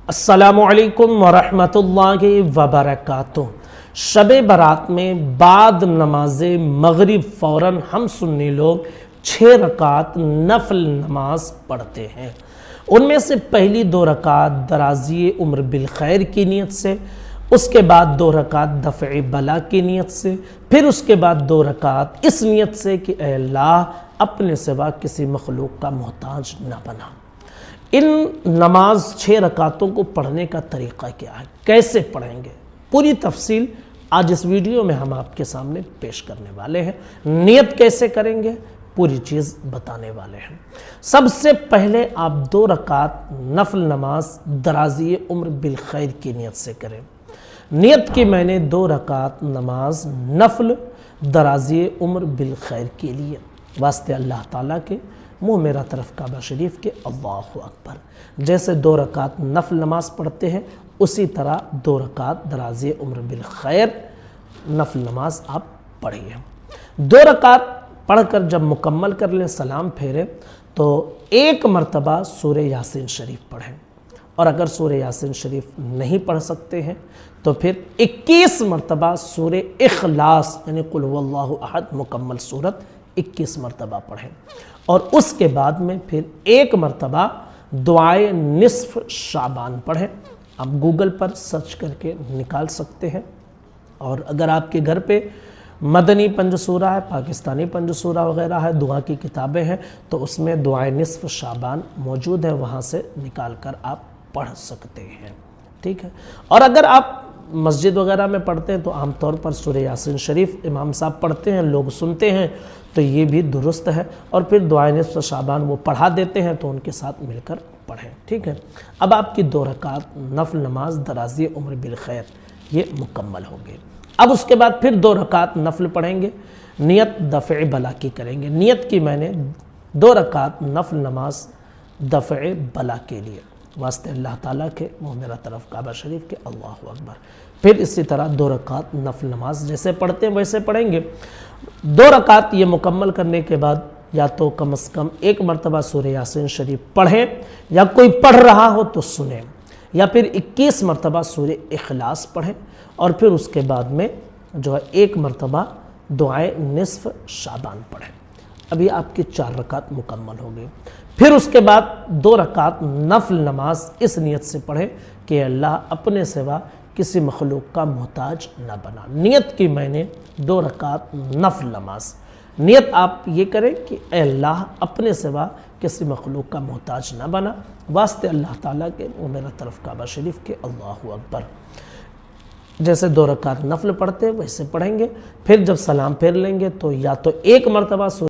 अस्सलामुअलैकुम वरहमतुल्लाहि वबरकातुह। शब बारात में बाद नमाज मगरिब फ़ौरन हम सुन्नी लोग 6 रकात नफल नमाज पढ़ते हैं। उनमें से पहली 2 रकात दराज़ी उम्र बिल खैर की नीयत से, उसके बाद 2 रकात दफ़े बला की नीयत से, फिर उसके बाद 2 रकात इस नीयत से कि ऐ अल्लाह अपने सिवा किसी मखलूक का मोहताज न बना। इन नमाज 6 रकातों को पढ़ने का तरीक़ा क्या है, कैसे पढ़ेंगे, पूरी तफसील आज इस वीडियो में हम आपके सामने पेश करने वाले हैं। नियत कैसे करेंगे, पूरी चीज़ बताने वाले हैं। सबसे पहले आप 2 रकात नफल नमाज दराज़ी उम्र बिल खैर की नीयत से करें। नियत की मैंने 2 रकात नमाज नफल दराज़ी उम्र बिल खैर के लिए, वास्ते अल्लाह ताला के, मुँह मेरा तरफ काबा शरीफ के, अल्लाहु अकबर। जैसे 2 रकात नफल नमाज पढ़ते हैं उसी तरह 2 रकात दराज़ी उम्र बिल खैर नफल नमाज आप पढ़िए। 2 रकात पढ़कर जब मुकम्मल कर लें, सलाम फेरें, तो 1 मरतबा सूरह यासीन शरीफ पढ़ें। और अगर सूरह यासीन शरीफ नहीं पढ़ सकते हैं तो फिर 21 मरतबा सूरह इखलास यानी कुल हुवल्लाहु अहद मुकम्मल सूरत 21 मरतबा पढ़ें। और उसके बाद में फिर 1 मरतबा दुआए निस्फ शाबान पढ़ें। आप गूगल पर सर्च करके निकाल सकते हैं। और अगर आपके घर पे मदनी पंजसूरा है, पाकिस्तानी पंजसूरा वगैरह है, दुआ की किताबें हैं, तो उसमें दुआए निस्फ शाबान मौजूद है, वहाँ से निकाल कर आप पढ़ सकते हैं। ठीक है। और अगर आप मस्जिद वगैरह में पढ़ते हैं तो आमतौर पर सूरह यासीन शरीफ इमाम साहब पढ़ते हैं, लोग सुनते हैं, तो ये भी दुरुस्त है। और फिर दुआए निस्फ शाबान वो पढ़ा देते हैं, तो उनके साथ मिलकर पढ़ें। ठीक है। अब आपकी 2 रकात नफल नमाज दराज़ी उम्र बिल खैर ये मुकम्मल होंगे। अब उसके बाद फिर 2 रकात नफल पढ़ेंगे, नियत दफ़े बला की करेंगे। नियत की मैंने 2 रकात नफल नमाज दफ़े बला के लिए, वास्ते अल्लाह ताला के, मुँह मेरा तरफ काबा शरीफ के, अल्लाहु अकबर। फिर इसी तरह 2 रकात नफल नमाज जैसे पढ़ते हैं वैसे पढ़ेंगे। 2 रकात ये मुकम्मल करने के बाद या तो कम से कम 1 मरतबा सूरह यासीन शरीफ पढ़ें, या कोई पढ़ रहा हो तो सुनें, या फिर 21 मरतबा सूरह इखलास पढ़ें। और फिर उसके बाद में जो है 1 मरतबा दुआए निस्फ शाबान पढ़ें। अभी आपकी 4 रकात मुकम्मल हो गई। फिर उसके बाद 2 रकात नफल नमाज इस नियत से पढ़ें कि अल्लाह अपने सिवा किसी मखलूक का मोहताज न बना। नियत की मैंने 2 रकात नफल नमाज। नियत आप ये करें कि अल्लाह अपने सिवा किसी मखलूक का मोहताज न बना, वास्ते अल्लाह ताला के, वो मेरा तरफ काबा शरीफ के, अल्लाहु अकबर। जैसे 2 रकात नफल पढ़ते हैं वैसे पढ़ेंगे। फिर जब सलाम फेर लेंगे तो या तो 1 मरतबा